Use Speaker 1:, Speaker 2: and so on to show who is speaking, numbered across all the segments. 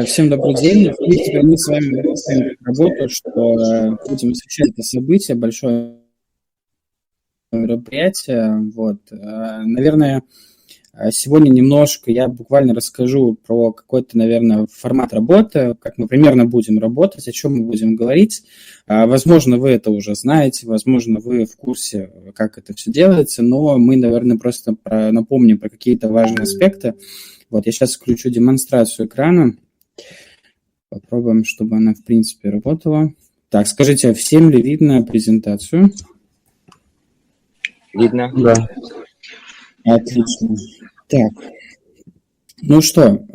Speaker 1: Всем добрый день. В принципе, мы с вами начинаем работу, что будем освещать это событие, большое мероприятие. Вот. Наверное, сегодня немножко я буквально расскажу про какой-то, наверное, формат работы, как мы примерно будем работать, о чем мы будем говорить. Возможно, вы это уже знаете, возможно, вы в курсе, как это все делается, но мы, наверное, просто напомним про какие-то важные аспекты. Вот, я сейчас включу демонстрацию экрана. Попробуем, чтобы она, в принципе, работала. Так, скажите, всем ли видно презентацию?
Speaker 2: Видно.
Speaker 1: Да. Отлично. Так, ну что,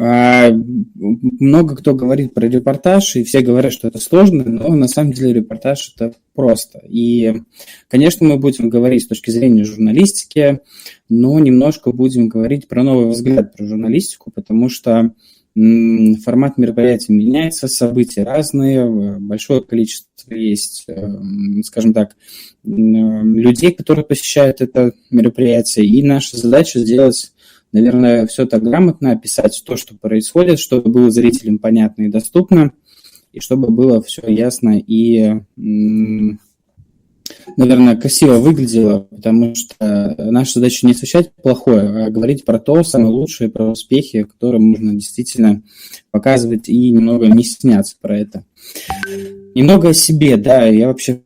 Speaker 1: много кто говорит про репортаж, и все говорят, что это сложно, но на самом деле репортаж – это просто. И, конечно, мы будем говорить с точки зрения журналистики, но немножко будем говорить про новый взгляд про журналистику, потому что формат мероприятий меняется, события разные, большое количество есть, скажем так, людей, которые посещают это мероприятие, и наша задача сделать, наверное, все так грамотно, описать то, что происходит, чтобы было зрителям понятно и доступно, и чтобы было все ясно и, наверное, красиво выглядело, потому что наша задача не освещать плохое, а говорить про то, самое лучшее, про успехи, которые можно действительно показывать и немного не стесняться про это. Немного о себе, да, я вообще,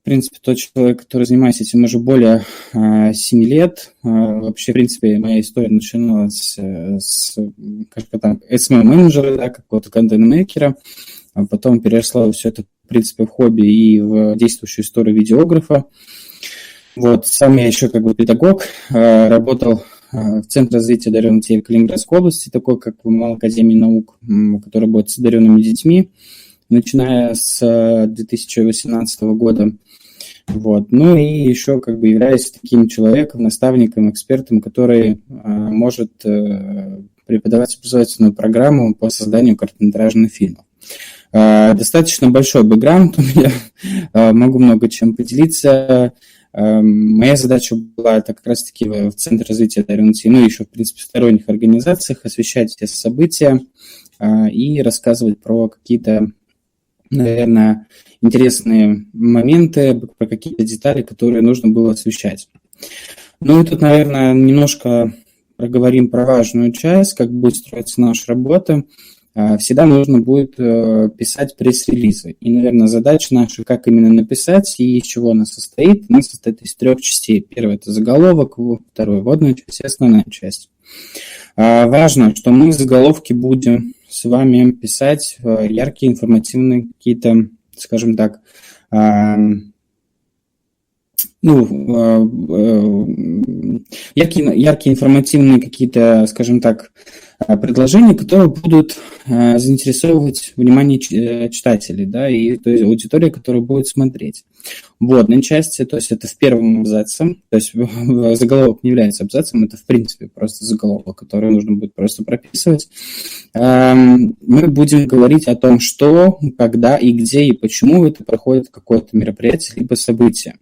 Speaker 1: в принципе, тот человек, который занимается этим уже более 7 лет. Вообще, в принципе, моя история начиналась с SMM-менеджера, да, какого-то контент-мейкера, а потом перешла все это, в принципе, в хобби и в действующую историю видеографа. Вот, сам я еще как бы педагог, работал в Центре развития одаренных детей в Калининградской области, такой как в Академии наук, который будет с одаренными детьми, начиная с 2018 года. Вот. Ну и еще как бы являюсь таким человеком, наставником, экспертом, который может преподавать образовательную программу по созданию короткометражных фильмов. Достаточно большой бэкграунд у меня, могу много чем поделиться. Моя задача была это как раз-таки в Центре развития одаренных детей, ну и еще, в принципе, в сторонних организациях освещать эти события и рассказывать про какие-то, наверное, интересные моменты, про какие-то детали, которые нужно было освещать. Ну и тут, наверное, немножко проговорим про важную часть, как будет строиться наша работа. Всегда нужно будет писать пресс-релизы. И, наверное, задача наша, как именно написать и из чего она состоит. Она состоит из 3 частей. Первая – это заголовок, вторая – вводная часть и основная часть. Важно, что мы в заголовке будем с вами писать яркие информативные какие-то, скажем так, яркие информативные какие-то, скажем так, предложения, которые будут заинтересовывать внимание читателей, да, и то есть аудитория, которая будет смотреть. Вводной части, то есть это в первом абзаце, то есть заголовок не является абзацем, это в принципе просто заголовок, который нужно будет просто прописывать. Мы будем говорить о том, что, когда и где и почему это проходит какое-то мероприятие либо событие.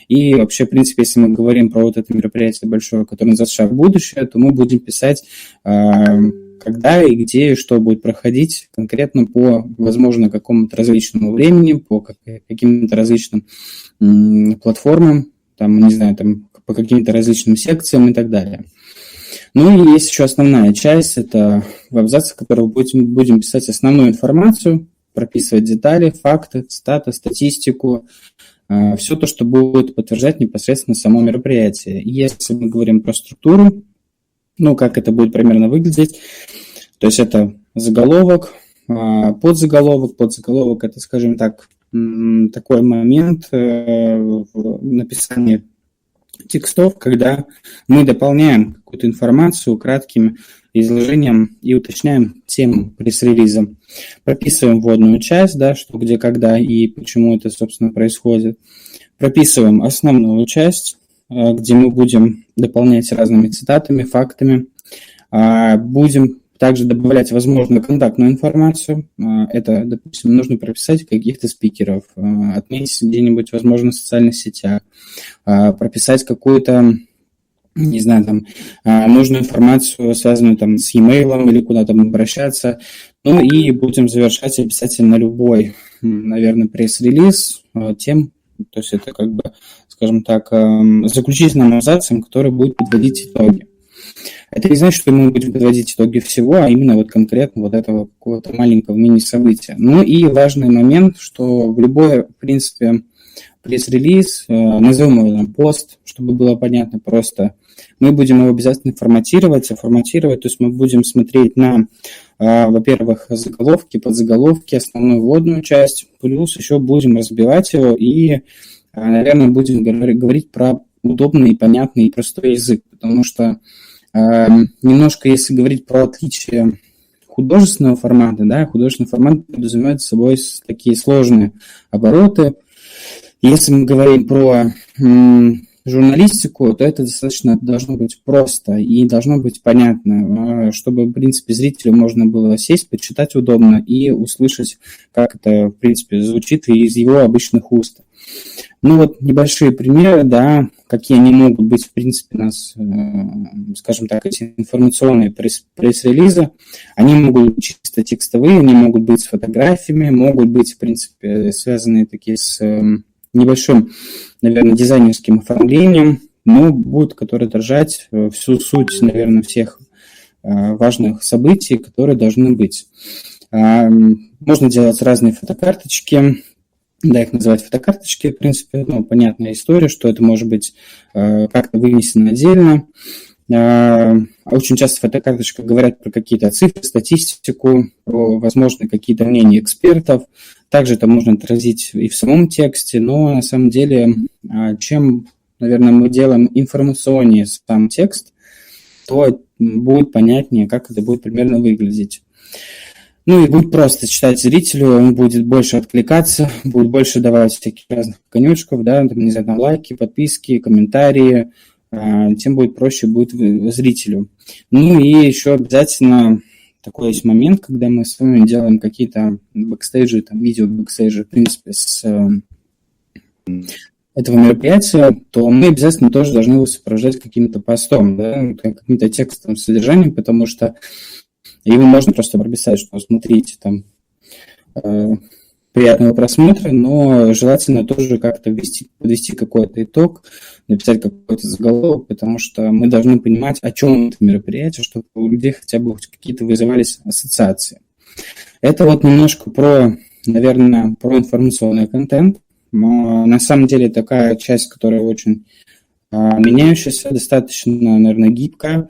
Speaker 1: И вообще, в принципе, если мы говорим про вот это мероприятие большое, которое называется «Шаг в будущее», то мы будем писать, когда и где и что будет проходить конкретно по, возможно, какому-то различному времени, по каким-то различным платформам, там, не знаю, там, по каким-то различным секциям и так далее. Ну и есть еще основная часть, это в абзаце, в котором будем писать основную информацию, прописывать детали, факты, цитаты, статистику, все то, что будет подтверждать непосредственно само мероприятие. И если мы говорим про структуру, ну, как это будет примерно выглядеть, то есть это заголовок, подзаголовок. Подзаголовок – это, скажем так, такой момент в написании текстов, когда мы дополняем какую-то информацию кратким изложением и уточняем тему пресс-релиза. Прописываем вводную часть, да, что, где, когда и почему это, собственно, происходит. Прописываем основную часть, где мы будем дополнять разными цитатами, фактами. Будем также добавлять, возможно, контактную информацию. Это, допустим, нужно прописать каких-то спикеров, отметить где-нибудь, возможно, в социальных сетях, прописать какую-то не знаю, там, нужную информацию, связанную там с e-mail или куда там обращаться. Ну и будем завершать обязательно любой, наверное, пресс-релиз тем, то есть это как бы, скажем так, заключительным абзацем, который будет подводить итоги. Это не значит, что мы будем подводить итоги всего, а именно вот конкретно вот этого какого-то маленького мини-события. Ну и важный момент, что в любой, в принципе, пресс-релиз, назовем его пост, чтобы было понятно просто, мы будем его обязательно форматировать, то есть мы будем смотреть на, во-первых, заголовки, подзаголовки, основную вводную часть, плюс еще будем разбивать его и, наверное, будем говорить про удобный, понятный и простой язык, потому что немножко, если говорить про отличие художественного формата, да, художественный формат подразумевает собой такие сложные обороты. Если мы говорим про журналистику, то это достаточно должно быть просто и должно быть понятно, чтобы, в принципе, зрителю можно было сесть, почитать удобно и услышать, как это, в принципе, звучит из его обычных уст. Ну вот небольшие примеры, да, какие они могут быть, в принципе, у нас, скажем так, эти информационные пресс-релизы, они могут быть чисто текстовые, они могут быть с фотографиями, могут быть, в принципе, связанные такие с небольшим, наверное, дизайнерским оформлением, но будут, которые отражать всю суть, наверное, всех важных событий, которые должны быть. Можно делать разные фотокарточки, да, их называть фотокарточки, в принципе, ну, понятная история, что это может быть как-то вынесено отдельно. Очень часто в фотокарточках говорят про какие-то цифры, статистику, про, возможно, какие-то мнения экспертов. Также это можно отразить и в самом тексте, но на самом деле, чем, наверное, мы делаем информационнее сам текст, то будет понятнее, как это будет примерно выглядеть. Ну и будет просто читать зрителю, он будет больше откликаться, будет больше давать всяких разных конючков, да, там, не знаю, там, лайки, подписки, комментарии, тем будет проще будет зрителю. Ну и еще обязательно такой есть момент, когда мы с вами делаем какие-то бэкстейджи, там, видео бэкстейджи, в принципе, с этого мероприятия, то мы обязательно тоже должны его сопровождать каким-то постом, да, каким-то текстовым содержанием, потому что его можно просто прописать, что смотрите, там, приятного просмотра, но желательно тоже как-то подвести какой-то итог, написать какой-то заголовок, потому что мы должны понимать, о чем это мероприятие, чтобы у людей хотя бы какие-то вызывались ассоциации. Это вот немножко про, наверное, про информационный контент. Но на самом деле такая часть, которая очень меняющаяся, достаточно, наверное, гибкая.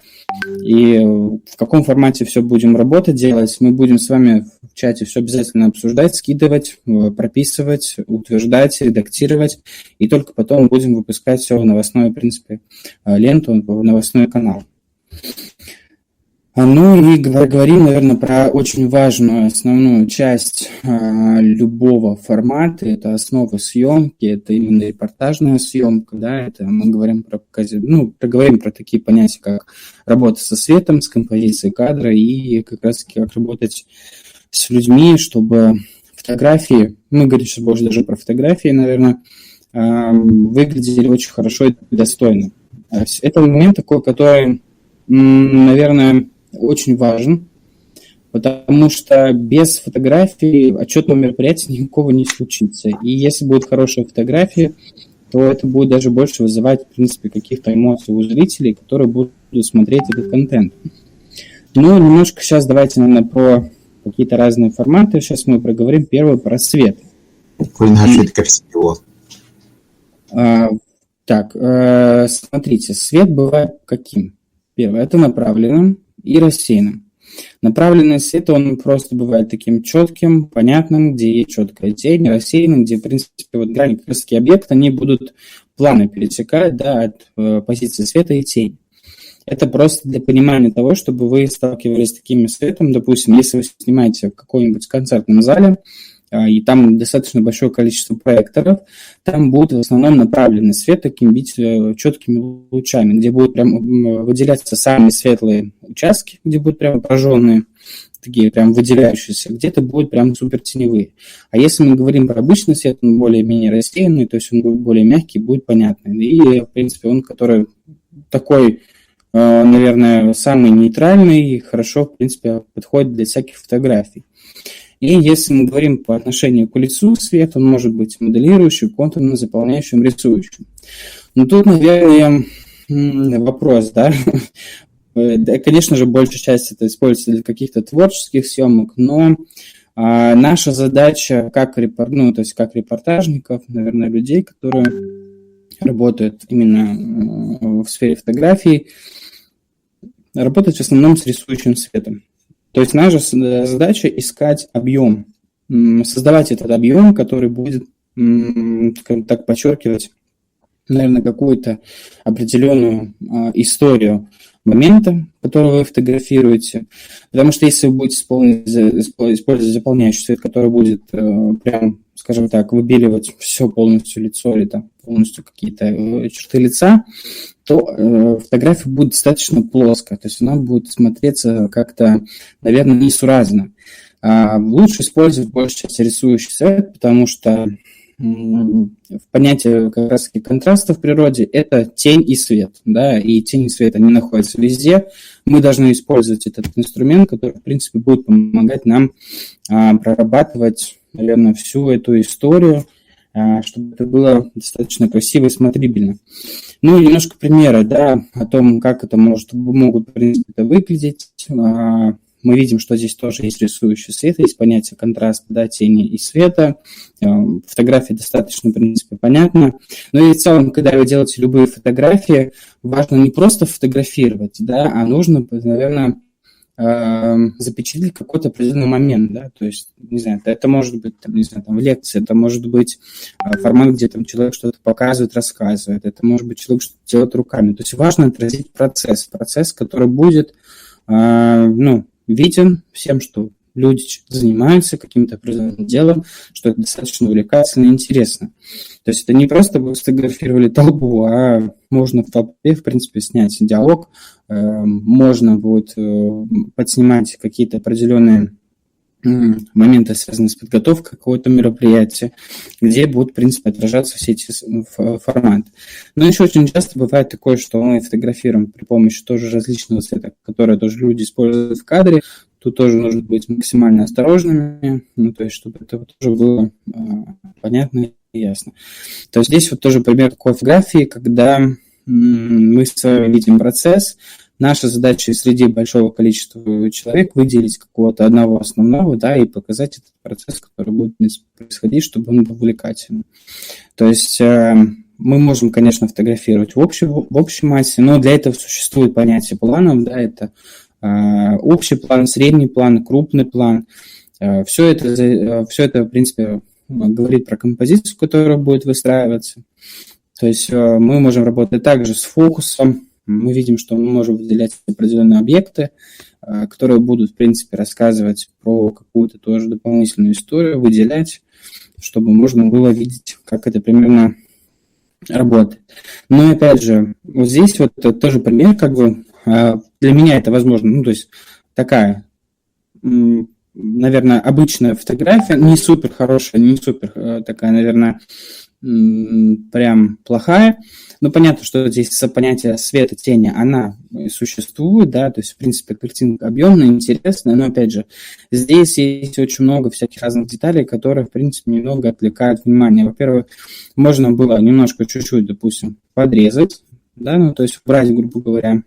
Speaker 1: И в каком формате все будем работать, делать, мы будем с вами в чате все обязательно обсуждать, скидывать, прописывать, утверждать, редактировать. И только потом будем выпускать все в новостную, в принципе, ленту, в новостной канал. Ну и говорим, наверное, про очень важную основную часть любого формата. Это основа съемки, это именно репортажная съемка. Да, это мы говорим проговорим про такие понятия, как работа со светом, с композицией кадра и как раз-таки как работать с людьми, чтобы фотографии, мы говорим сейчас больше даже про фотографии, наверное, выглядели очень хорошо и достойно. Это момент такой, который, наверное, очень важен, потому что без фотографии отчетного мероприятия никакого не случится. И если будет хорошая фотография, то это будет даже больше вызывать, в принципе, каких-то эмоций у зрителей, которые будут смотреть этот контент. Ну, немножко сейчас давайте, наверное, про какие-то разные форматы. Сейчас мы проговорим первый про свет. Смотрите, свет бывает каким? Первое, это направленным и рассеянным. Направленный свет, он просто бывает таким четким, понятным, где есть четкая тень, рассеянным, где, в принципе, вот грани как раз таки объекта, они будут плавно перетекать, да, от позиции света и тени. Это просто для понимания того, чтобы вы сталкивались с таким светом, допустим, если вы снимаете в каком-нибудь концертном зале, и там достаточно большое количество проекторов, там будет в основном направленный свет таким бить четкими лучами, где будут прям выделяться самые светлые участки, где будут прям прожженные, такие прям выделяющиеся, где-то будут прям супер теневые. А если мы говорим про обычный свет, он более-менее рассеянный, то есть он будет более мягкий, будет понятный. И, в принципе, он, который такой, наверное, самый нейтральный и хорошо, в принципе, подходит для всяких фотографий. И если мы говорим по отношению к лицу, свет, он может быть моделирующим, контурно заполняющим, рисующим. Но тут, наверное, вопрос, да. Конечно же, большая часть это используется для каких-то творческих съемок, но наша задача как репортажников, наверное, людей, которые работают именно в сфере фотографии, работать в основном с рисующим светом. То есть наша задача искать объем, создавать этот объем, который будет, скажем так, подчеркивать, наверное, какую-то определенную историю момента, который вы фотографируете. Потому что если вы будете использовать заполняющий цвет, который будет прям, скажем так, выбеливать все полностью лицо или там полностью какие-то черты лица, то фотография будет достаточно плоская, то есть она будет смотреться как-то, наверное, несуразно. Лучше использовать большую часть рисующий цвет, потому что в понятии как раз контраста в природе это тень и свет, да, и тень и свет, они находятся везде. Мы должны использовать этот инструмент, который, в принципе, будет помогать нам прорабатывать, наверное, всю эту историю, чтобы это было достаточно красиво и смотрибельно. Ну, немножко примера, да, о том, как это могут, в принципе, это выглядеть. Мы видим, что здесь тоже есть рисующий свет, есть понятие контраста, да, тени и света. Фотография достаточно, в принципе, понятна. Но и в целом, когда вы делаете любые фотографии, важно не просто фотографировать, да, а нужно, наверное, запечатлеть какой-то определенный момент, да, то есть, не знаю, это может быть, там, не знаю, там, лекция, это может быть формат, где там человек что-то показывает, рассказывает, это может быть человек что-то делает руками, то есть важно отразить процесс, который будет, виден всем, что люди занимаются каким-то определенным делом, что это достаточно увлекательно и интересно. То есть это не просто вы сфотографировали толпу, а можно в толпе, в принципе, снять диалог, можно будет подснимать какие-то определенные моменты, связанные с подготовкой какого-то мероприятия, где будут, в принципе, отражаться все эти форматы. Но еще очень часто бывает такое, что мы фотографируем при помощи тоже различного цвета, которые тоже люди используют в кадре. Тут тоже нужно быть максимально осторожными, то есть, чтобы это тоже было понятно и ясно. То есть здесь вот тоже пример такой фотографии, когда мы с вами видим процесс. Наша задача среди большого количества человек выделить какого-то одного основного, да, и показать этот процесс, который будет происходить, чтобы он был увлекательным. То есть мы можем, конечно, фотографировать в общей массе, но для этого существует понятие планов, да, это общий план, средний план, крупный план. Все это, в принципе, говорит про композицию, которая будет выстраиваться. То есть мы можем работать также с фокусом. Мы видим, что мы можем выделять определенные объекты, которые будут, в принципе, рассказывать про какую-то тоже дополнительную историю, выделять, чтобы можно было видеть, как это примерно работает. Но, опять же, вот здесь вот тоже пример, как бы, для меня это возможно, то есть такая, наверное, обычная фотография, не супер хорошая, не супер такая, наверное, прям плохая. Но понятно, что здесь понятие света, тени, она существует, да, то есть, в принципе, картинка объемная, интересная, но, опять же, здесь есть очень много всяких разных деталей, которые, в принципе, немного отвлекают внимание. Во-первых, можно было немножко, чуть-чуть, допустим, подрезать, да, то есть убрать, грубо говоря,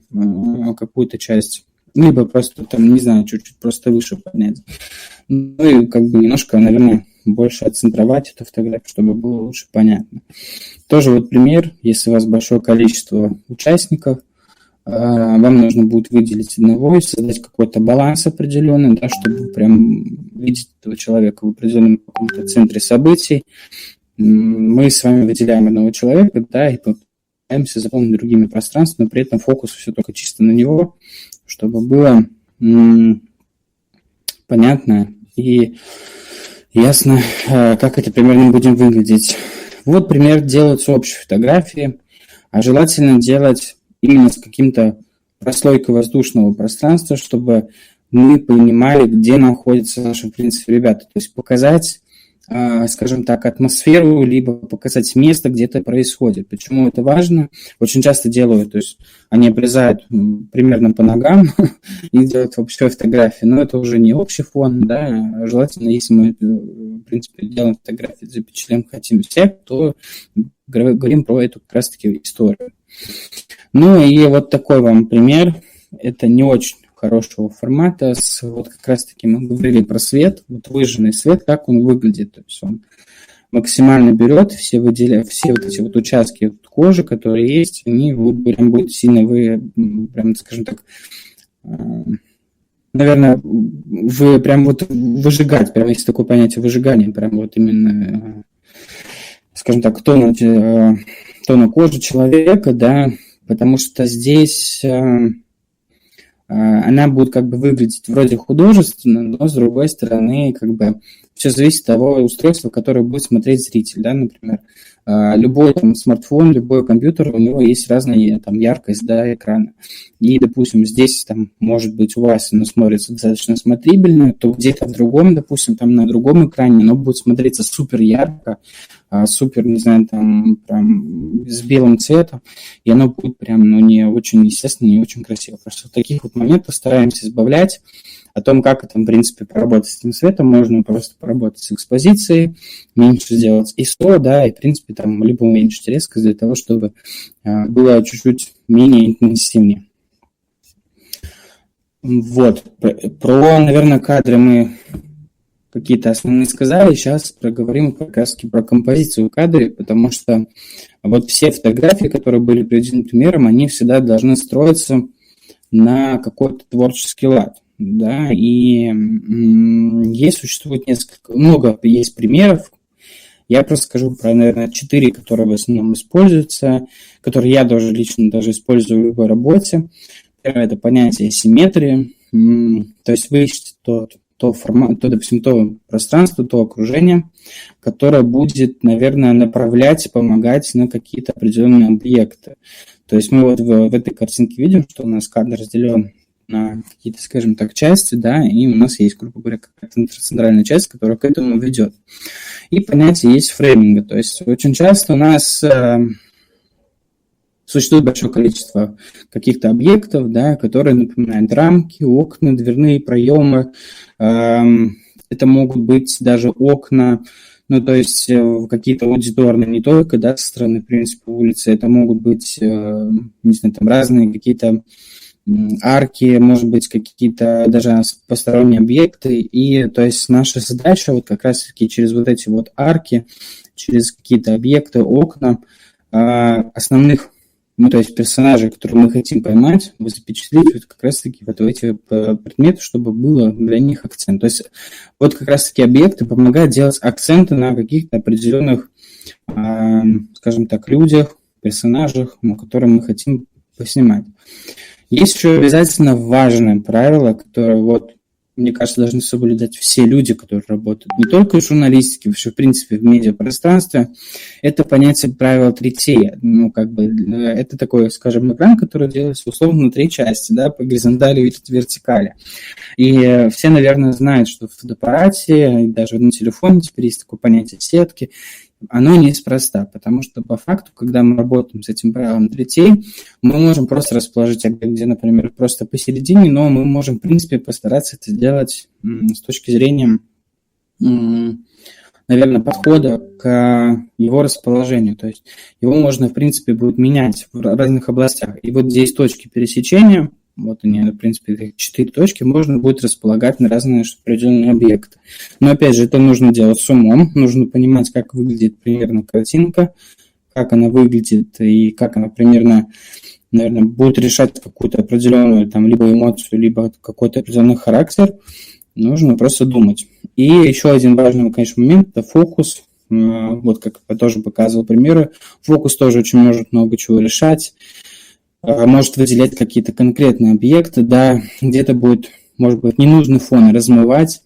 Speaker 1: какую-то часть, либо просто, там, не знаю, чуть-чуть просто выше поднять. Ну и как бы немножко, наверное, больше отцентровать эту фотографию, чтобы было лучше понятно. Тоже вот пример, если у вас большое количество участников, вам нужно будет выделить одного и создать какой-то баланс определенный, да, чтобы прям видеть этого человека в определенном каком-то центре событий. Мы с вами выделяем одного человека, да, и пытаемся заполнить другими пространствами, но при этом фокус все только чисто на него, чтобы было понятно и ясно, как это примерно будем выглядеть. Вот пример делается общей фотографии, а желательно делать именно с каким-то прослойкой воздушного пространства, чтобы мы понимали, где находятся наши, в принципе, ребята. То есть показать скажем так, атмосферу, либо показать место, где это происходит. Почему это важно? Очень часто делают, то есть они обрезают примерно по ногам и делают общую фотографию, но это уже не общий фон, да, желательно, если мы, в принципе, делаем фотографии, запечатлем хотим всех, то говорим про эту как раз-таки историю. Ну и вот такой вам пример, это не очень хорошего формата, вот как раз-таки мы говорили про свет, вот выжженный свет, как он выглядит, то есть он максимально берет, все вот эти вот участки кожи, которые есть, они прям будут сильно, прям, скажем так, наверное, вы прям вот выжигать, прям есть такое понятие выжигания, прям вот именно, скажем так, тона кожи человека, да, потому что здесь она будет как бы выглядеть вроде художественно, но с другой стороны как бы все зависит от того устройства, которое будет смотреть зритель, да, например. Любой там смартфон, любой компьютер, у него есть разная там яркость, да, экрана. И, допустим, здесь там, может быть, у вас оно смотрится достаточно смотрибельно, то где-то в другом, допустим, там на другом экране оно будет смотреться супер ярко, супер, не знаю, там прям с белым цветом, и оно будет прям, ну, не очень естественно, не очень красиво. Просто в таких вот моментах стараемся избавлять. О том, как это, в принципе, поработать с этим светом, можно просто поработать с экспозицией, меньше сделать ISO, да, и, в принципе, там, либо уменьшить резкость для того, чтобы было чуть-чуть менее интенсивнее. Вот. Про, наверное, кадры мы какие-то основные сказали. Сейчас проговорим как раз-таки про композицию в кадре, потому что вот все фотографии, которые были приведены примером, они всегда должны строиться на какой-то творческий лад. Да, и существует много есть примеров. Я просто скажу про, наверное, 4, которые в основном используются, которые я даже лично использую в любой работе. Первое – это понятие симметрии, то есть вы ищете допустим, то пространство, то окружение, которое будет, наверное, направлять, помогать на какие-то определенные объекты. То есть мы вот в этой картинке видим, что у нас кадр разделен на какие-то, скажем так, части, да, и у нас есть, грубо говоря, какая-то центральная часть, которая к этому ведет. И понятие есть фрейминга, то есть очень часто у нас существует большое количество каких-то объектов, да, которые напоминают рамки, окна, дверные проемы, это могут быть даже окна, ну, то есть какие-то аудиторные не только, да, со стороны, в принципе, улицы, это могут быть, не знаю, там разные какие-то арки, может быть, какие-то даже посторонние объекты. И то есть наша задача вот как раз-таки через вот эти вот арки, через какие-то объекты, окна, основных, ну, то есть персонажей, которые мы хотим поймать, запечатлеть вот как раз-таки вот эти предметы, чтобы было для них акцент. То есть вот как раз-таки объекты помогают делать акценты на каких-то определенных, скажем так, людях, персонажах, которые мы хотим поснимать. Есть еще обязательно важное правило, которое, вот, мне кажется, должны соблюдать все люди, которые работают, не только в журналистике, вообще, в принципе, в медиапространстве. Это понятие правила третей. Ну, как бы, это такой, скажем, экран, который делается условно на 3 части, да, по горизонтали и вертикали. И все, наверное, знают, что в фотоаппарате, даже на телефоне теперь есть такое понятие сетки. Оно неспроста, потому что по факту, когда мы работаем с этим правилом третей, мы можем просто расположить объект, где, например, просто посередине, но мы можем, в принципе, постараться это сделать с точки зрения, наверное, подхода к его расположению. То есть его можно, в принципе, будет менять в разных областях. И вот здесь точки пересечения, вот они, в принципе, 4 точки, можно будет располагать на разные определенные объекты. Но, опять же, это нужно делать с умом, нужно понимать, как выглядит примерно картинка, как она выглядит и как она примерно, наверное, будет решать какую-то определенную там либо эмоцию, либо какой-то определенный характер. Нужно просто думать. И еще один важный, конечно, момент – это фокус. Вот как я тоже показывал примеры. Фокус тоже очень может много чего решать. Может выделять какие-то конкретные объекты, да, где-то будет, может быть, ненужный фон размывать,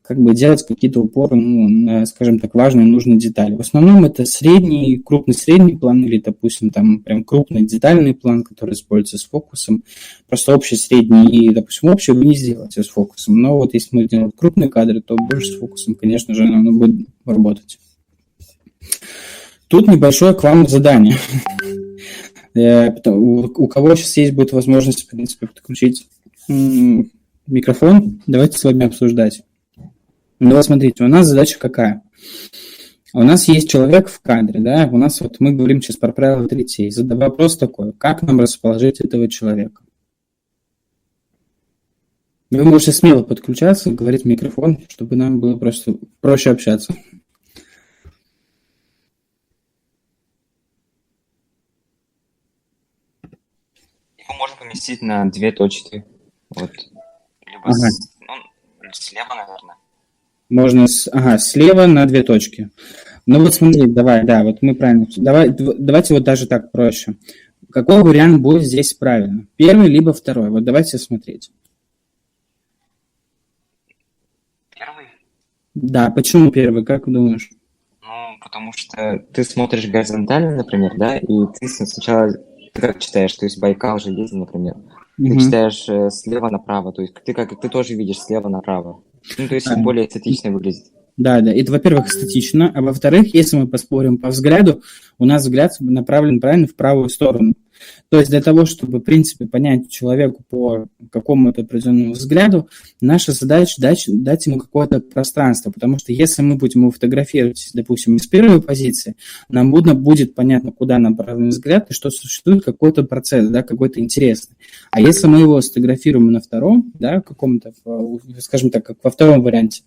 Speaker 1: как бы делать какие-то упоры, ну, на, скажем так, важные, нужные детали. В основном это средний, крупный средний план или, допустим, там прям крупный детальный план, который используется с фокусом. Просто общий, средний и, допустим, общий вы не сделаете с фокусом. Но вот если мы делаем крупные кадры, то больше с фокусом, конечно же, оно будет работать. Тут небольшое к вам задание. У кого сейчас есть будет возможность, в принципе, подключить микрофон, давайте с вами обсуждать. Ну вот смотрите, у нас задача какая? У нас есть человек в кадре, да, у нас вот мы говорим сейчас про правила третей. Вопрос такой, как нам расположить этого человека? Вы можете смело подключаться, говорить в микрофон, чтобы нам было просто проще общаться.
Speaker 2: Его можно поместить на 2 точки. Вот. Либо слева, наверное.
Speaker 1: Можно слева на 2 точки. Ну вот смотри, давай, да, вот мы правильно. Давайте вот даже так проще. Какой вариант будет здесь правильно? Первый либо второй? Вот давайте смотреть.
Speaker 2: Первый?
Speaker 1: Да, почему первый, как думаешь?
Speaker 2: Ну, потому что ты смотришь горизонтально, например, да, и ты сначала, ты как читаешь, то есть Байкал, Железный, например, ты читаешь слева направо, то есть ты тоже видишь слева направо. Ну, то есть более эстетично выглядит.
Speaker 1: Да, это, во-первых, эстетично, а во-вторых, если мы поспорим по взгляду, у нас взгляд направлен правильно в правую сторону. То есть для того, чтобы, в принципе, понять человеку по какому-то определенному взгляду, наша задача дать ему какое-то пространство, потому что если мы будем его фотографировать, допустим, из первой позиции, нам будет понятно, куда направлен взгляд и что существует какой-то процесс, да, какой-то интересный. А если мы его сфотографируем на втором, да, каком-то, скажем так, как во втором варианте,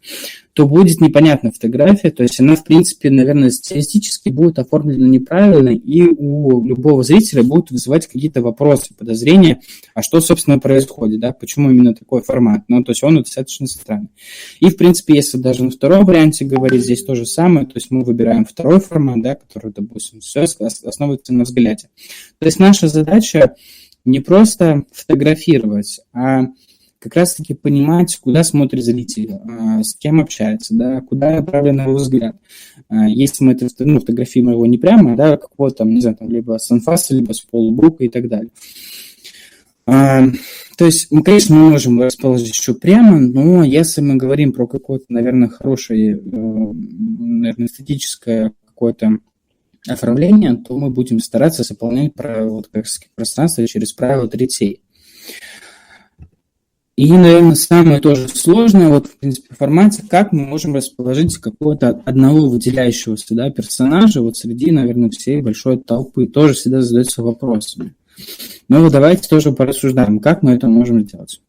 Speaker 1: то будет непонятная фотография, то есть она, в принципе, наверное, стилистически будет оформлена неправильно, и у любого зрителя будут вызывать какие-то вопросы, подозрения, а что, собственно, происходит, да, почему именно такой формат, ну, то есть он достаточно странный. И, в принципе, если даже на втором варианте говорить, здесь то же самое, то есть мы выбираем второй формат, да, который, допустим, все основывается на взгляде. То есть наша задача не просто фотографировать, а как раз-таки понимать, куда смотрит зритель, с кем общается, да, куда направлен его взгляд. Если мы фотографируем его не прямо, да, какого-то там, не знаю, там, либо с анфаса, либо с полубока и так далее. То есть, мы, конечно, мы можем расположить еще прямо, но если мы говорим про какое-то, наверное, хорошее, наверное, эстетическое какое-то оформление, то мы будем стараться заполнять пространство через правила третей. И, наверное, самое тоже сложное, вот, в принципе, в формате, как мы можем расположить какого-то одного выделяющегося, да, персонажа вот среди, наверное, всей большой толпы. Тоже всегда задается вопросами. Ну вот давайте тоже порассуждаем, как мы это можем сделать.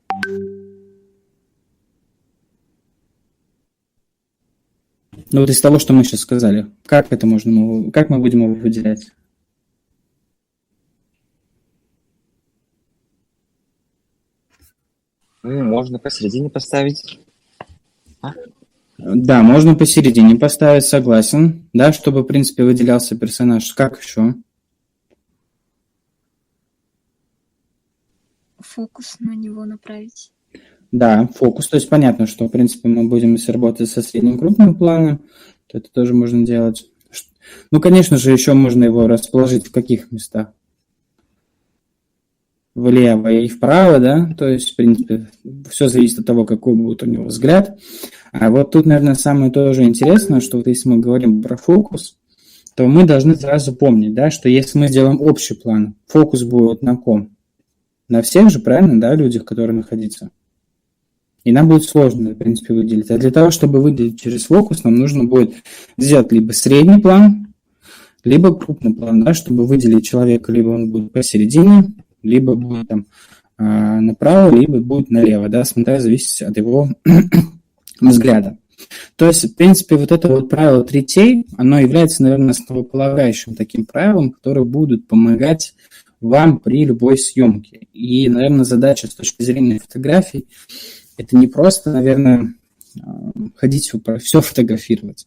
Speaker 1: Ну вот из того, что мы сейчас сказали, как мы будем его выделять?
Speaker 2: Ну, можно посередине поставить.
Speaker 1: Да, можно посередине поставить, согласен. Да, чтобы, в принципе, выделялся персонаж. Как еще?
Speaker 3: Фокус на него направить.
Speaker 1: Да, фокус. То есть понятно, что, в принципе, мы будем, если работать со средним крупным планом, то это тоже можно делать. Ну, конечно же, еще можно его расположить в каких местах? Влево и вправо, да, то есть, в принципе, все зависит от того, какой будет у него взгляд. А вот тут, наверное, самое тоже интересное, что вот если мы говорим про фокус, то мы должны сразу помнить, да, что если мы сделаем общий план, фокус будет на ком? На всех же, правильно, да, людях, которые находятся. И нам будет сложно, в принципе, выделить. А для того, чтобы выделить через фокус, нам нужно будет сделать либо средний план, либо крупный план, да, чтобы выделить человека, либо он будет посередине, либо будет там направо, либо будет налево, да, смотря зависит от его взгляда. То есть, в принципе, вот это вот правило третей, оно является, наверное, основополагающим таким правилом, которое будет помогать вам при любой съемке. И, наверное, задача с точки зрения фотографий, это не просто, наверное, ходить все фотографировать.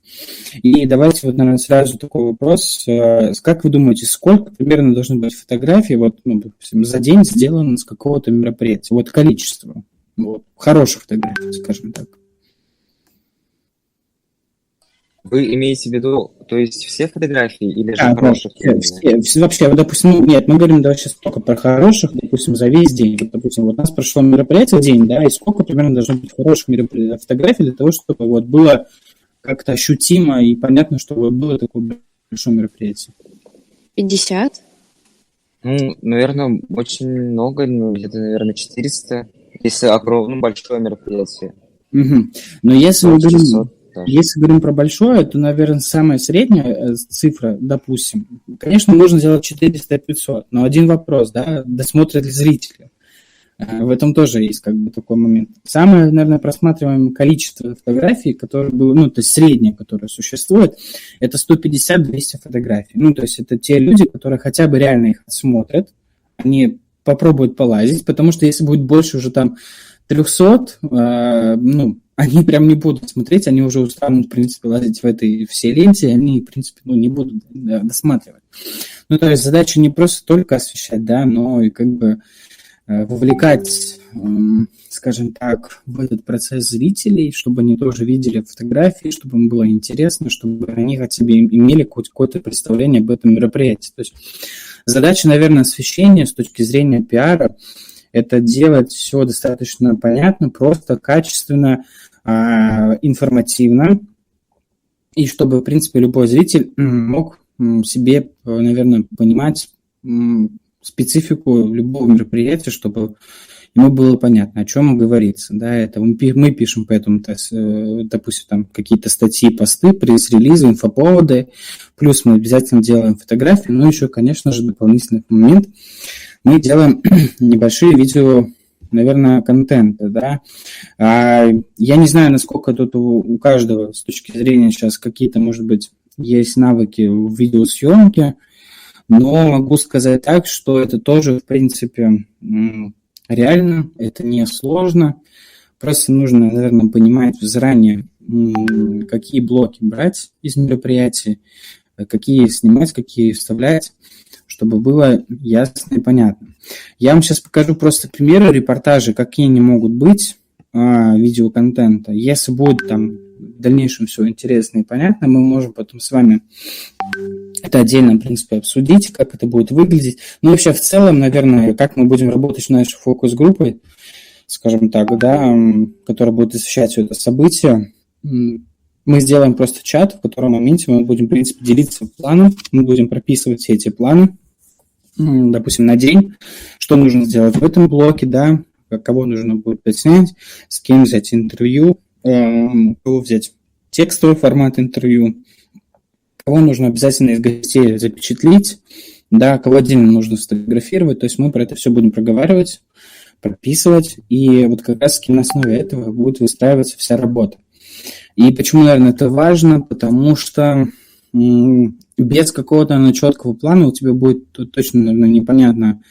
Speaker 1: И давайте вот, наверное, сразу такой вопрос. Как вы думаете, сколько примерно должно быть фотографий вот, допустим, за день сделано с какого-то мероприятия? Вот количество. Вот, хороших фотографий, скажем так.
Speaker 2: Вы имеете в виду, то есть все фотографии или же
Speaker 1: Да,
Speaker 2: хороших именно?
Speaker 1: вообще, вот, допустим, ну, нет, мы говорим давай сейчас только про хороших, допустим, за весь день. Вот, допустим, вот у нас прошло мероприятие день, да, и сколько примерно должно быть хороших фотографий для того, чтобы вот было как-то ощутимо и понятно, что вот было такое большое мероприятие.
Speaker 3: 50?
Speaker 2: Ну, наверное, очень много, ну, где-то, наверное, 400, если большое мероприятие.
Speaker 1: Угу. Но если мы
Speaker 2: 500
Speaker 1: говорим,
Speaker 2: даже.
Speaker 1: если говорим про большое, то, наверное, самая средняя цифра, допустим, конечно, можно сделать 400-500, но один вопрос, да, досмотрят ли зрители? В этом тоже есть как бы такой момент. Самое, наверное, просматриваемое количество фотографий, которое было, ну, то есть среднее, которое существует, это 150-200 фотографий. Ну, то есть это те люди, которые хотя бы реально их смотрят, они попробуют полазить, потому что если будет больше уже там 300, ну, они прям не будут смотреть, они уже устанут, в принципе, лазить в этой всей ленте, они, в принципе, ну, не будут досматривать. Ну, то есть задача не просто только освещать, да, но и как бы вовлекать, скажем так, в этот процесс зрителей, чтобы они тоже видели фотографии, чтобы им было интересно, чтобы они хотя бы имели какое-то представление об этом мероприятии. То есть задача, наверное, освещения с точки зрения пиара – это делать все достаточно понятно, просто, качественно, информативно, и чтобы, в принципе, любой зритель мог себе, наверное, понимать специфику любого мероприятия, чтобы ему было понятно, о чем говорится. Да, это мы пишем поэтому, допустим, там какие-то статьи, посты, пресс-релизы, инфоповоды, плюс мы обязательно делаем фотографии, но еще, конечно же, дополнительный момент, мы делаем небольшие видео, наверное, контента, да. Я не знаю, насколько тут у каждого с точки зрения сейчас какие-то, может быть, есть навыки в видеосъемке, но могу сказать так, что это тоже, в принципе, реально, это не сложно. Просто нужно, наверное, понимать заранее, какие блоки брать из мероприятий, какие снимать, какие вставлять, чтобы было ясно и понятно. Я вам сейчас покажу просто примеры репортажей, какие они могут быть, видеоконтента. Если будет там в дальнейшем все интересно и понятно, мы можем потом с вами это отдельно, в принципе, обсудить, как это будет выглядеть. Ну, вообще, в целом, наверное, как мы будем работать с нашей фокус-группой, скажем так, да, которая будет освещать все это событие. Мы сделаем просто чат, в котором моменте мы будем, в принципе, делиться планом, мы будем прописывать все эти планы, допустим, на день, что нужно сделать в этом блоке, да, кого нужно будет подснять, с кем взять интервью, кого взять текстовый формат интервью, кого нужно обязательно из гостей запечатлить, да, кого отдельно нужно сфотографировать, то есть мы про это все будем проговаривать, прописывать, и вот как раз-таки на основе этого будет выстраиваться вся работа. И почему, наверное, это важно, потому что без какого-то четкого плана у тебя будет точно, наверное, непонятно,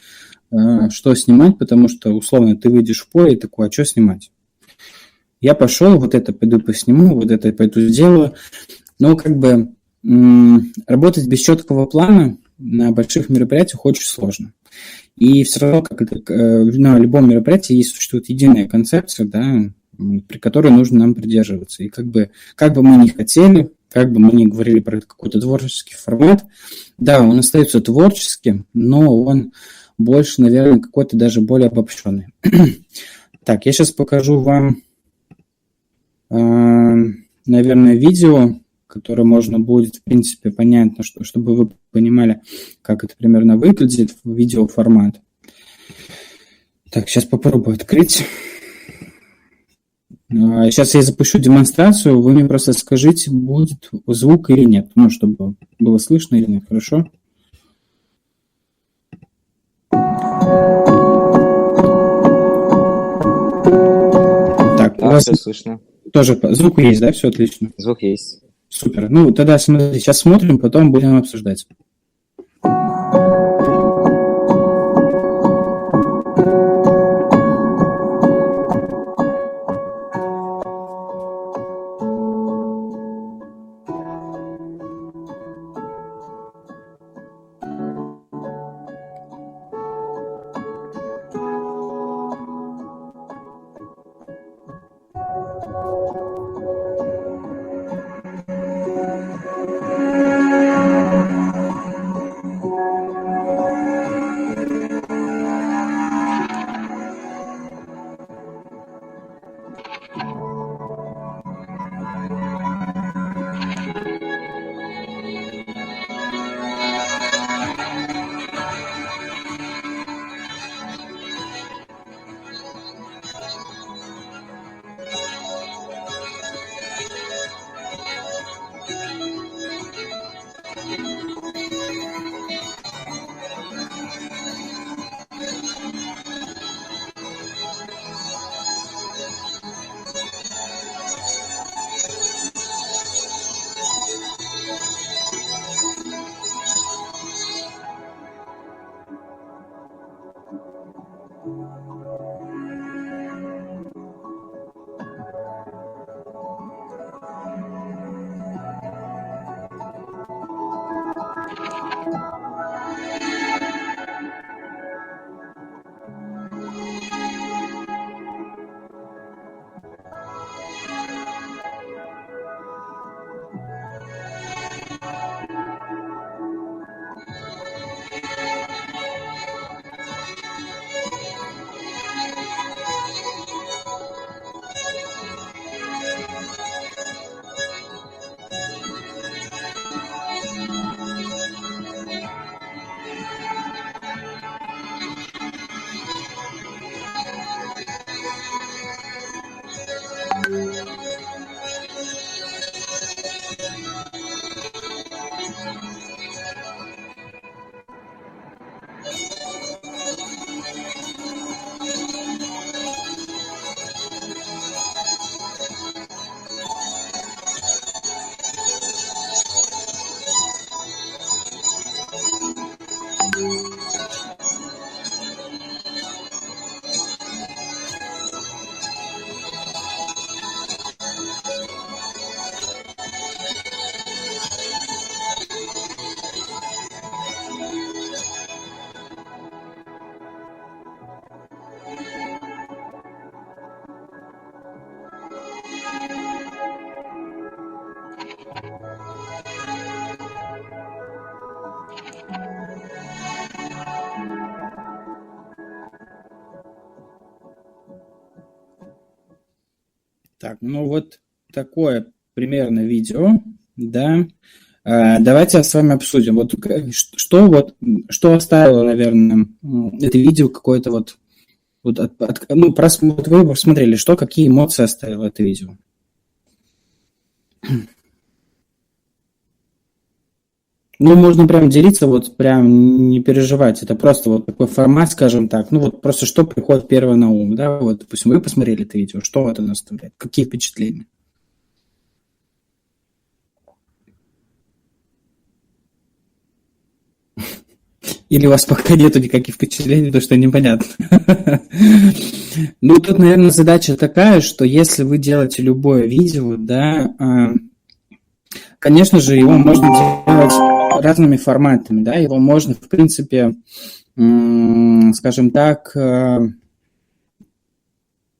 Speaker 1: что снимать, потому что, условно, ты выйдешь в поле и такой, а что снимать? Я пошел, вот это пойду посниму, вот это пойду сделаю, но как бы работать без четкого плана на больших мероприятиях очень сложно. И все равно, как это, на любом мероприятии существует единая концепция, да, при которой нужно нам придерживаться. И как бы мы ни хотели, как бы мы ни говорили про какой-то творческий формат, да, он остается творческим, но он больше, наверное, какой-то даже более обобщенный. Так, я сейчас покажу вам, наверное, видео, которое можно будет, в принципе, понятно, чтобы вы понимали, как это примерно выглядит в видеоформат. Так, сейчас попробую открыть. Сейчас я запущу демонстрацию, вы мне просто скажите, будет звук или нет, ну, чтобы было слышно или нет, хорошо? Так,
Speaker 2: у вас все слышно.
Speaker 1: Тоже звук есть, да? Все отлично.
Speaker 2: Звук есть.
Speaker 1: Супер. Ну, тогда смотрите, сейчас смотрим, потом будем обсуждать. Так, ну вот такое примерно видео, да. Давайте с вами обсудим. Что оставило, наверное, это видео какое-то вы посмотрели, какие эмоции оставило это видео? Ну, можно прям делиться, прям не переживать. Это просто такой формат, скажем так. Просто что приходит первое на ум, да? Допустим, вы посмотрели это видео, что это оставляет? Какие впечатления? Или у вас пока нету никаких впечатлений, то что непонятно. Ну, тут, наверное, задача такая, что если вы делаете любое видео, да, конечно же, его можно делать разными форматами, да, его можно, в принципе, скажем так,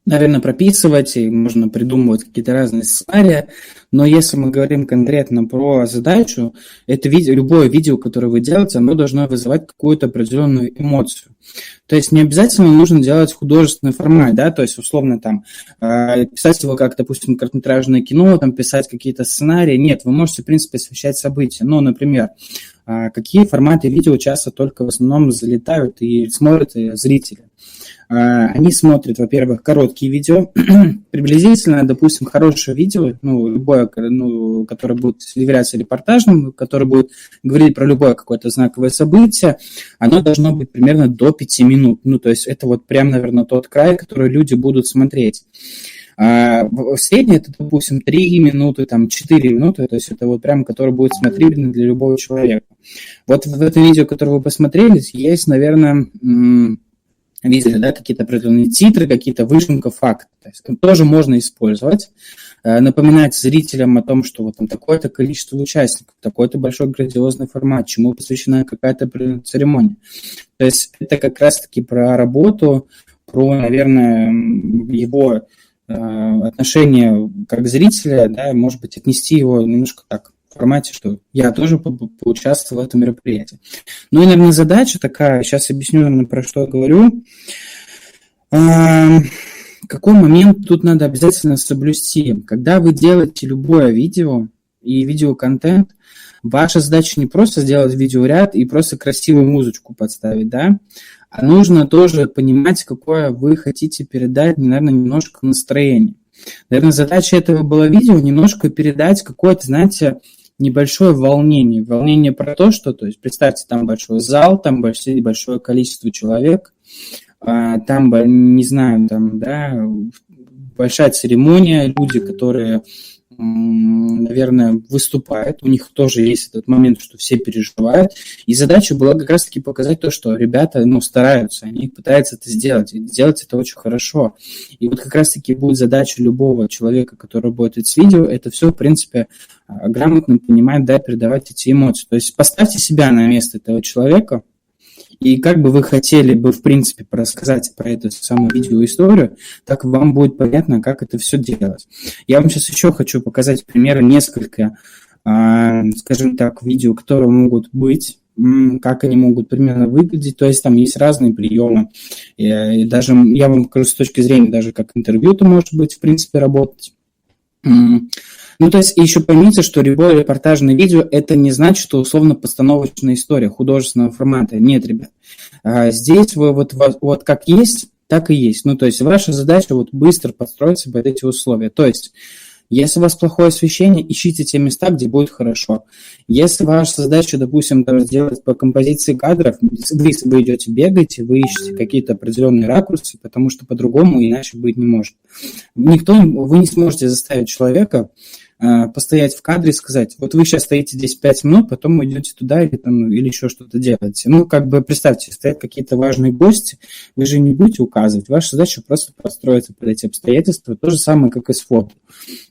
Speaker 1: наверное, прописывать, и можно придумывать какие-то разные сценарии, но если мы говорим конкретно про задачу, это любое видео, которое вы делаете, оно должно вызывать какую-то определенную эмоцию. То есть не обязательно нужно делать художественный формат, да, то есть условно писать его как, допустим, короткометражное кино, писать какие-то сценарии. Нет, вы можете, в принципе, освещать события. Ну, например, какие форматы видео часто только в основном залетают и смотрят зрители. Они смотрят, во-первых, короткие видео, приблизительно, допустим, хорошее видео, любое, которое будет являться репортажным, которое будет говорить про любое какое-то знаковое событие, оно должно быть примерно до 5 минут. То есть это прям, наверное, тот край, который люди будут смотреть. В среднем это, допустим, 3 минуты, 4 минуты, то есть это прям, который будет смотрибельный для любого человека. Вот в этом видео, которое вы посмотрели, есть, наверное, видели, да, какие-то определенные титры, какие-то выжимка факта. То есть там тоже можно использовать, напоминать зрителям о том, что там такое-то количество участников, такой-то большой грандиозный формат, чему посвящена какая-то церемония. То есть это как раз-таки про работу, про, наверное, его отношение как зрителя, да, может быть, отнести его немножко так, в формате, что я тоже поучаствовал в этом мероприятии. Ну и, наверное, задача такая, сейчас объясню, наверное, про что я говорю. Какой момент тут надо обязательно соблюсти? Когда вы делаете любое видео и видеоконтент, ваша задача не просто сделать видеоряд и просто красивую музычку подставить, да, а нужно тоже понимать, какое вы хотите передать, наверное, немножко настроение. Наверное, задача этого было видео немножко передать какое-то, знаете, небольшое волнение. Волнение про то, что, то есть, представьте, там большой зал, там большое количество человек, там, не знаю, там, да, большая церемония, люди, которые, наверное, выступают, у них тоже есть этот момент, что все переживают, и задача была как раз-таки показать то, что ребята, стараются, они пытаются это сделать, и делать это очень хорошо. И вот как раз-таки будет задача любого человека, который работает с видео, это все, в принципе, грамотно понимать, да, передавать эти эмоции. То есть поставьте себя на место этого человека, и как бы вы хотели бы, в принципе, рассказать про эту самую видеоисторию, так вам будет понятно, как это все делать. Я вам сейчас еще хочу показать примеры несколько, скажем так, видео, которые могут быть, как они могут примерно выглядеть. То есть там есть разные приемы. И даже я вам покажу с точки зрения, даже как интервью-то может быть, в принципе, работать. То есть еще поймите, что любое репортажное видео – это не значит, что условно-постановочная история художественного формата. Нет, ребят. Здесь вы вот как есть, так и есть. То есть ваша задача быстро подстроиться под эти условия. То есть если у вас плохое освещение, ищите те места, где будет хорошо. Если ваша задача, допустим, сделать по композиции кадров, вы идете бегаете, вы ищете какие-то определенные ракурсы, потому что по-другому иначе быть не может. Вы не сможете заставить человека постоять в кадре и сказать, вот вы сейчас стоите здесь 5 минут, потом вы идете туда или еще что-то делаете. Представьте, стоят какие-то важные гости, вы же не будете указывать. Ваша задача просто подстроиться под эти обстоятельства. То же самое, как и с фото.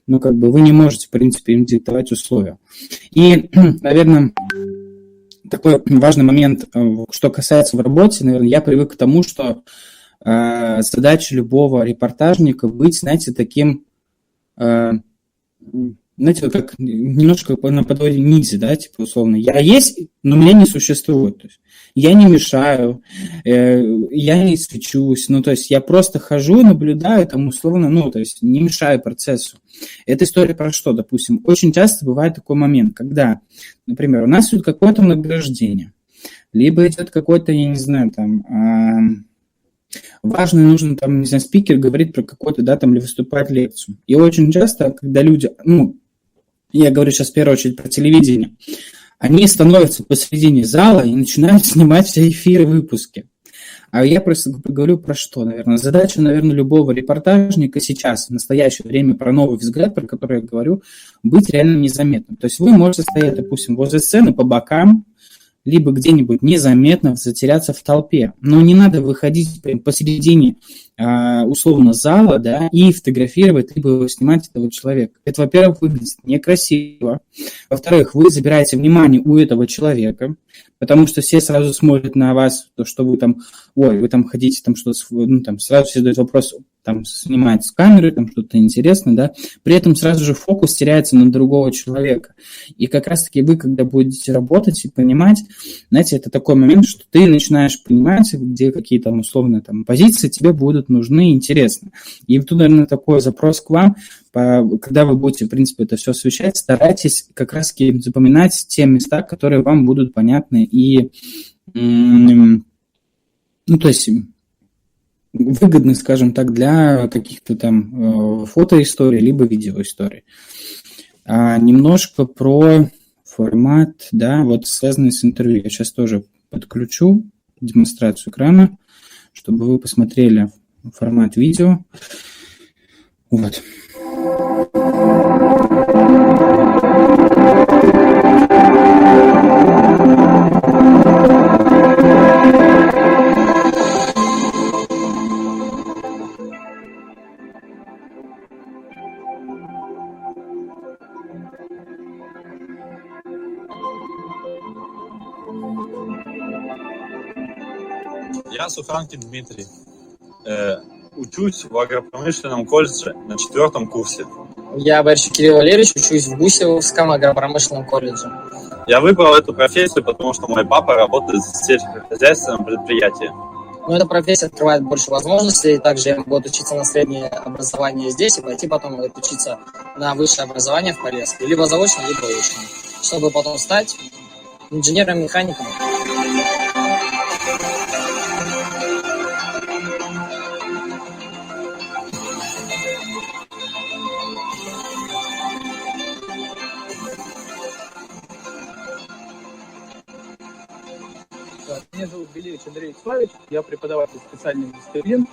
Speaker 1: Вы не можете, в принципе, им диктовать условия. И, наверное, такой важный момент, что касается в работе, наверное, я привык к тому, что задача любого репортажника быть, знаете, таким знаете, вот как немножко на подводе ниндзя, да, типа условно. Я есть, но меня не существует. То есть я не мешаю, я не свечусь, ну, то есть я просто хожу, наблюдаю, там, условно, ну, то есть не мешаю процессу. Эта история про что, допустим? Очень часто бывает такой момент, когда, например, у нас идет какое-то награждение, либо идет какой-то, я не знаю, там, важный, нужен, там, не знаю, спикер говорит про какой-то, да, там, или выступает лекцию. И очень часто, когда люди, ну, я говорю сейчас в первую очередь про телевидение, они становятся посредине зала и начинают снимать все эфиры, выпуски. А я просто говорю про что, наверное. Задача, наверное, любого репортажника сейчас, в настоящее время, про новый взгляд, про который я говорю, быть реально незаметным. То есть вы можете стоять, допустим, возле сцены по бокам, либо где-нибудь незаметно затеряться в толпе. Но не надо выходить посередине условно зала, да, и фотографировать, либо снимать этого человека. Это, во-первых, выглядит некрасиво. Во-вторых, вы забираете внимание у этого человека, потому что все сразу смотрят на вас, то, что вы там, ой, вы там хотите там что-то, ну, там сразу все задают вопрос, там снимать с камеры, там что-то интересное, да, при этом сразу же фокус теряется на другого человека. И как раз-таки вы, когда будете работать и понимать, знаете, это такой момент, что ты начинаешь понимать, где какие там условные там позиции тебе будут нужны и интересны. И тут, наверное, такой запрос к вам, когда вы будете, в принципе, это все освещать, старайтесь как раз-таки запоминать те места, которые вам будут понятны и, ну, то есть выгодны, скажем так, для каких-то там фотоисторий, либо видеоисторий. Немножко про формат, да, вот связанный с интервью. Я сейчас тоже подключу демонстрацию экрана, чтобы вы посмотрели формат видео. Вот.
Speaker 4: Я Суханкин Дмитрий. Учусь в агропромышленном колледже на 4 курсе.
Speaker 5: Я Борщик Кирилл Валерьевич, учусь в Гусевском агропромышленном колледже.
Speaker 4: Я выбрал эту профессию, потому что мой папа работает в сельскохозяйственном предприятии.
Speaker 5: Но эта профессия открывает больше возможностей. Также я могу отучиться на среднее образование здесь и пойти потом отучиться на высшее образование в Полеске. Либо заочно, либо очно. Чтобы потом стать инженером-механиком.
Speaker 6: Меня зовут Белевич Андрей Вячеславович, я преподаватель специальных дисциплин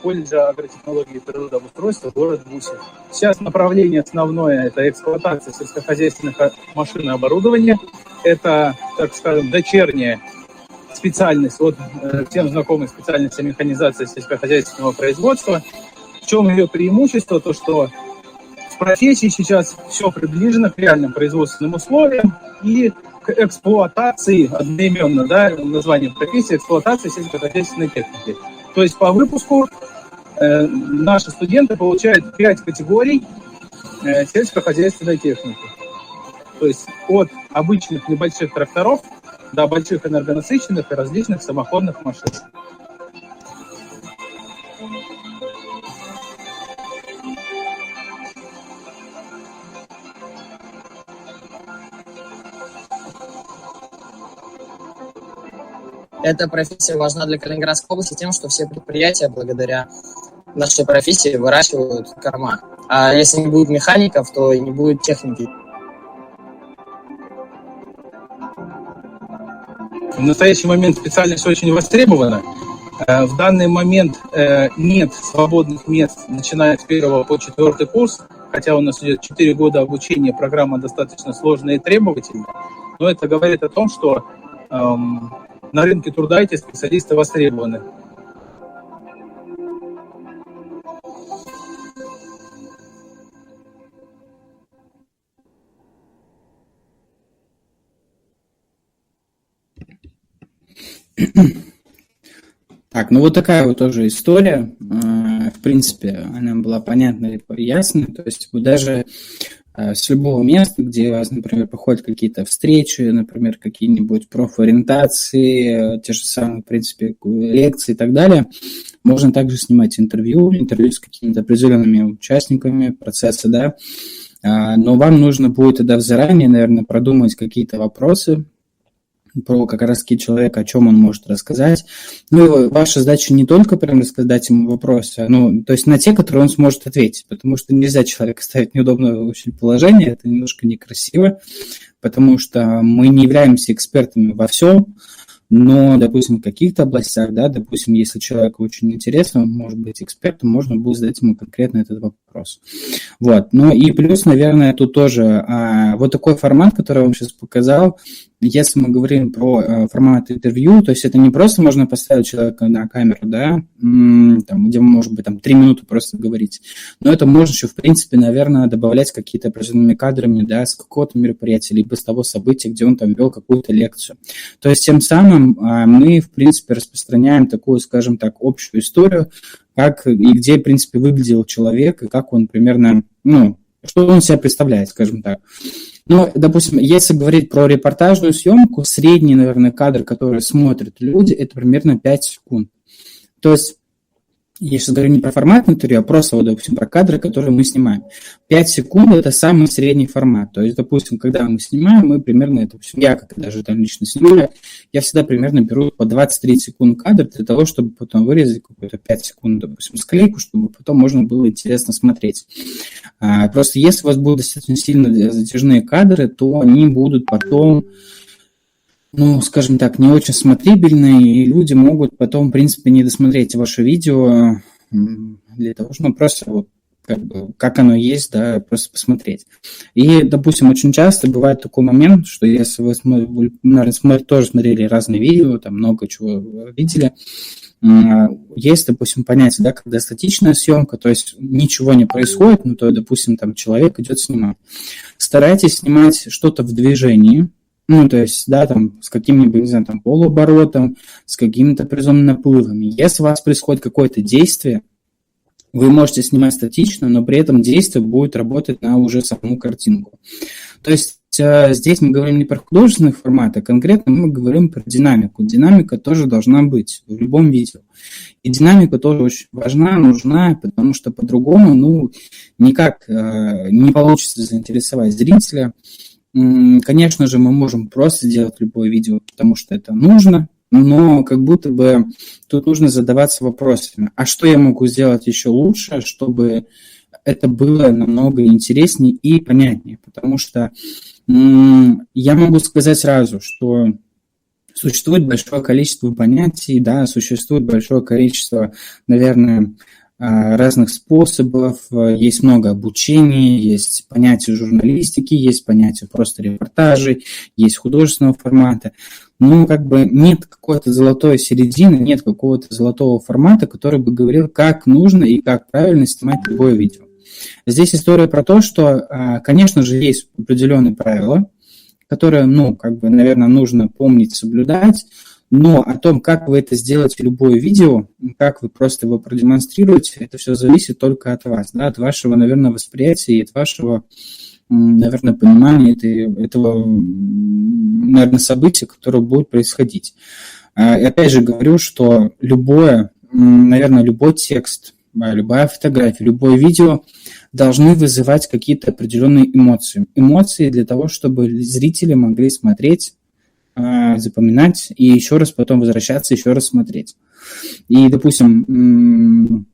Speaker 6: колледжа агротехнологии и природоустройства город Гусев. Сейчас направление основное – это эксплуатация сельскохозяйственных машин и оборудования. Это, так скажем, дочерняя специальность, вот всем знакомая специальность механизации сельскохозяйственного производства. В чем ее преимущество? То, что в профессии сейчас все приближено к реальным производственным условиям и к эксплуатации одноименно, да, название профессии, эксплуатации сельскохозяйственной техники. То есть по выпуску наши студенты получают 5 категорий сельскохозяйственной техники. То есть от обычных небольших тракторов до больших энергонасыщенных и различных самоходных машин.
Speaker 5: Эта профессия важна для Калининградской области тем, что все предприятия благодаря нашей профессии выращивают корма. А если не будет механиков, то и не будет техники.
Speaker 6: В настоящий момент специальность очень востребована. В данный момент нет свободных мест, начиная с 1 по 4 курс, хотя у нас идет 4 года обучения, программа достаточно сложная и требовательная. Но это говорит о том, что на рынке труда эти специалисты востребованы.
Speaker 1: Так, ну вот такая вот тоже история. В принципе, она была понятна и ясна. То есть даже с любого места, где у вас, например, проходят какие-то встречи, например, какие-нибудь профориентации, те же самые, в принципе, лекции и так далее. Можно также снимать интервью с какими-то определенными участниками процесса, да. Но вам нужно будет тогда заранее, наверное, продумать какие-то вопросы про как раз-таки человека, о чем он может рассказать. Ну, ваша задача не только прям рассказать ему вопросы, то есть на те, которые он сможет ответить, потому что нельзя человека ставить в неудобное очень положение, это немножко некрасиво, потому что мы не являемся экспертами во всем, но, допустим, в каких-то областях, да, допустим, если человеку очень интересно, он может быть экспертом, можно будет задать ему конкретно этот вопрос. Вот. Ну и плюс, наверное, тут тоже вот такой формат, который я вам сейчас показал, если мы говорим про формат интервью, то есть это не просто можно поставить человека на камеру, да, там, где может быть 3 минуты просто говорить, но это можно еще, в принципе, наверное, добавлять какие-то определенными кадрами, да, с какого-то мероприятия, либо с того события, где он там вел какую-то лекцию. То есть тем самым мы, в принципе, распространяем такую, скажем так, общую историю, как и где, в принципе, выглядел человек, и как он примерно, что он себя представляет, скажем так. Ну, допустим, если говорить про репортажную съемку, средний, наверное, кадр, который смотрят люди, это примерно 5 секунд. То есть, я сейчас говорю не про формат интервью, а просто, допустим, про кадры, которые мы снимаем. 5 секунд – это самый средний формат. То есть, допустим, когда мы снимаем, мы примерно, допустим, я как даже там лично снимаю, я всегда примерно беру по 20-30 секунд кадр для того, чтобы потом вырезать какую-то 5 секунд, допустим, склейку, чтобы потом можно было интересно смотреть. Просто если у вас будут достаточно сильно затяжные кадры, то они будут потом, скажем так, не очень смотрибельные, и люди могут потом, в принципе, не досмотреть ваше видео для того, чтобы просто как оно есть, да, просто посмотреть. И, допустим, очень часто бывает такой момент, что если вы, наверное, тоже смотрели разные видео, там много чего видели, есть, допустим, понятие, да, когда статичная съемка, то есть ничего не происходит, то, допустим, там человек идет снимать. Старайтесь снимать что-то в движении, то есть, да, там, с каким-нибудь, не знаю, там, полуоборотом, с какими-то определенными наплывами. Если у вас происходит какое-то действие, вы можете снимать статично, но при этом действие будет работать на уже саму картинку. То есть здесь мы говорим не про художественный формат, а конкретно мы говорим про динамику. Динамика тоже должна быть в любом видео. И динамика тоже очень важна, нужна, потому что по-другому, никак не получится заинтересовать зрителя. Конечно же, мы можем просто сделать любое видео, потому что это нужно, но как будто бы тут нужно задаваться вопросами, а что я могу сделать еще лучше, чтобы это было намного интереснее и понятнее, потому что я могу сказать сразу, что существует большое количество понятий, да, существует большое количество, наверное, разных способов, есть много обучений, есть понятие журналистики, есть понятие просто репортажей, есть художественного формата. Нет какой-то золотой середины, нет какого-то золотого формата, который бы говорил, как нужно и как правильно снимать любое видео. Здесь история про то, что, конечно же, есть определенные правила, которые, наверное, нужно помнить, соблюдать, но о том, как вы это сделаете, любое видео, как вы просто его продемонстрируете, это все зависит только от вас, да, от вашего, наверное, восприятия и от вашего, наверное, понимания этого, наверное, события, которое будет происходить. И опять же говорю, что любой текст, любая фотография, любое видео должны вызывать какие-то определенные эмоции. Эмоции для того, чтобы зрители могли смотреть, запоминать и еще раз потом возвращаться, еще раз смотреть. И, допустим,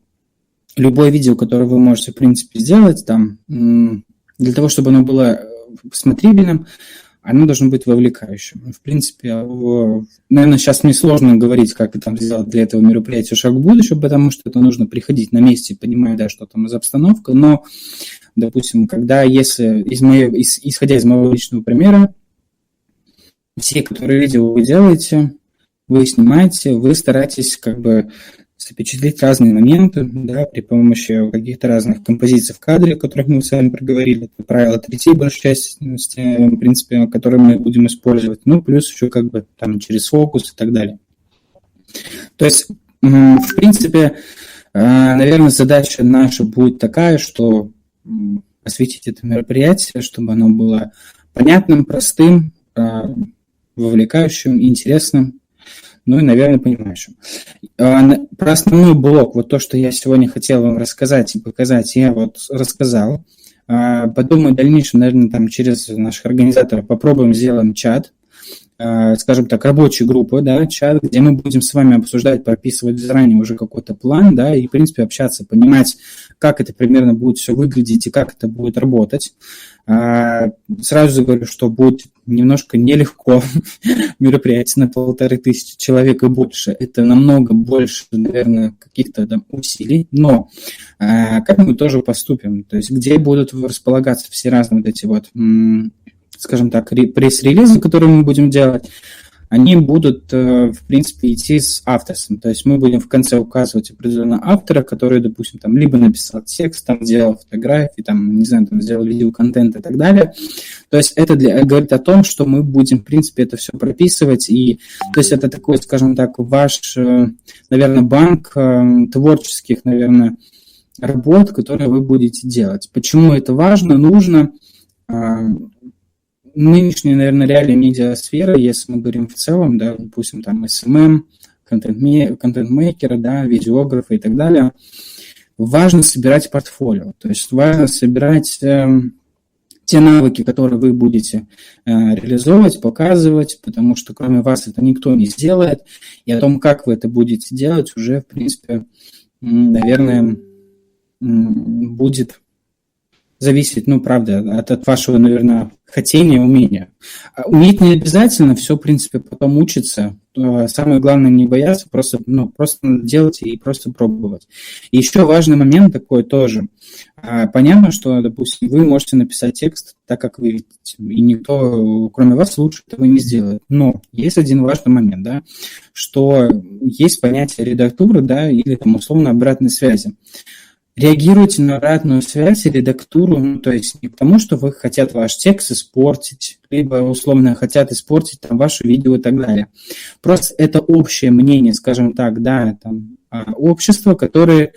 Speaker 1: любое видео, которое вы можете, в принципе, сделать, там, для того, чтобы оно было смотрибельным, оно должно быть вовлекающим. В принципе, наверное, сейчас мне сложно говорить, как это сделать для этого мероприятия шаг в будущее, потому что это нужно приходить на месте, понимая, да, что там за обстановка, но, допустим, исходя из моего личного примера, все, которые видео вы делаете, вы снимаете, вы стараетесь запечатлеть разные моменты, да, при помощи каких-то разных композиций в кадре, о которых мы с вами проговорили. Это правило 3, большей части, в принципе, которые мы будем использовать. Плюс еще через фокус и так далее. То есть, в принципе, наверное, задача наша будет такая, что осветить это мероприятие, чтобы оно было понятным, простым, вовлекающим, интересным, ну и, наверное, понимающим. Про основной блок, вот то, что я сегодня хотел вам рассказать и показать, я вот рассказал. Потом мы в дальнейшем, наверное, там через наших организаторов попробуем сделаем чат, скажем так, рабочей группы, да, чат, где мы будем с вами обсуждать, прописывать заранее уже какой-то план, да, и, в принципе, общаться, понимать, как это примерно будет все выглядеть и как это будет работать. Сразу говорю, что будет немножко нелегко мероприятие на 1500 человек и больше. Это намного больше, наверное, каких-то там усилий, но как мы тоже поступим, то есть где будут располагаться все разные вот эти вот, скажем так, пресс-релизы, которые мы будем делать, они будут, в принципе, идти с авторством. То есть мы будем в конце указывать определенно автора, который, допустим, там либо написал текст, там сделал фотографии, там, не знаю, там сделал видеоконтент и так далее. То есть это говорит о том, что мы будем, в принципе, это все прописывать. И, то есть это такой, скажем так, ваш, наверное, банк творческих, наверное, работ, которые вы будете делать. Почему это важно, нужно? Нынешняя, наверное, реальная медиасфера, если мы говорим в целом, да, допустим, там SMM, контент-мейкеры, да, видеографы и так далее, важно собирать портфолио, то есть важно собирать те навыки, которые вы будете реализовывать, показывать, потому что кроме вас это никто не сделает, и о том, как вы это будете делать, уже, в принципе, наверное, будет зависит, ну, правда, от вашего, наверное, хотения, умения. Уметь не обязательно, все, в принципе, потом учится. Самое главное не бояться, просто делать и просто пробовать. И еще важный момент такой тоже. Понятно, что, допустим, вы можете написать текст так, как вы видите, и никто, кроме вас, лучше этого не сделает. Но есть один важный момент, да, что есть понятие редактуры, да, или там условно обратной связи. Реагируйте на обратную связь и редактуру, ну, то есть не потому, что вы хотят ваш текст испортить, либо условно хотят испортить там ваше видео и так далее. Просто это общее мнение, скажем так, да, там, общества, которое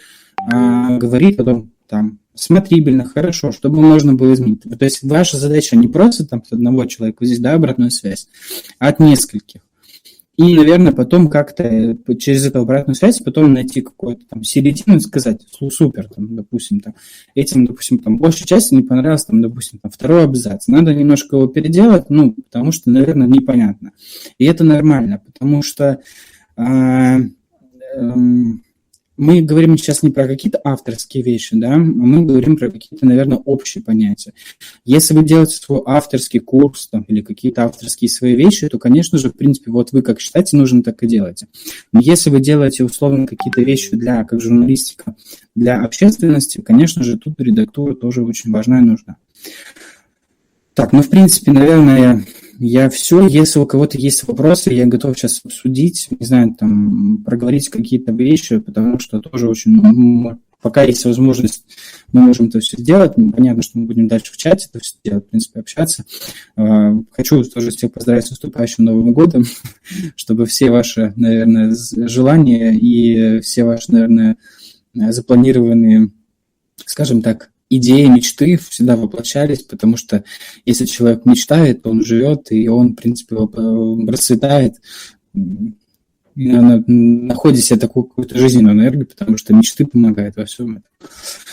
Speaker 1: говорит о том, там, смотрибельно, хорошо, чтобы можно было изменить. То есть ваша задача не просто там с одного человека здесь, да, обратную связь, а от нескольких. И, наверное, потом как-то через эту обратную связь потом найти какую-то там середину и сказать, супер, там, допустим, там, этим, допустим, там, большей части не понравилось, там, допустим, там, второй абзац. Надо немножко его переделать, ну, потому что, наверное, непонятно. И это нормально, потому что мы говорим сейчас не про какие-то авторские вещи, да, а мы говорим про какие-то, наверное, общие понятия. Если вы делаете свой авторский курс там, или какие-то авторские свои вещи, то, конечно же, в принципе, вот вы как считаете нужно, так и делайте. Но если вы делаете, условно, какие-то вещи для, как журналистика, для общественности, конечно же, тут редактура тоже очень важна и нужна. Так, ну, в принципе, наверное, я все. Если у кого-то есть вопросы, я готов сейчас обсудить, не знаю, там, проговорить какие-то вещи, потому что тоже очень, пока есть возможность, мы можем это все сделать. Понятно, что мы будем дальше в чате это все делать, в принципе, общаться. Хочу тоже всех поздравить с наступающим Новым годом, чтобы все ваши, наверное, желания и все ваши, наверное, запланированные, скажем так, идеи, мечты всегда воплощались, потому что если человек мечтает, то он живет, и он, в принципе, расцветает, находит себе такую какую-то жизненную энергию, потому что мечты помогают во всем этом.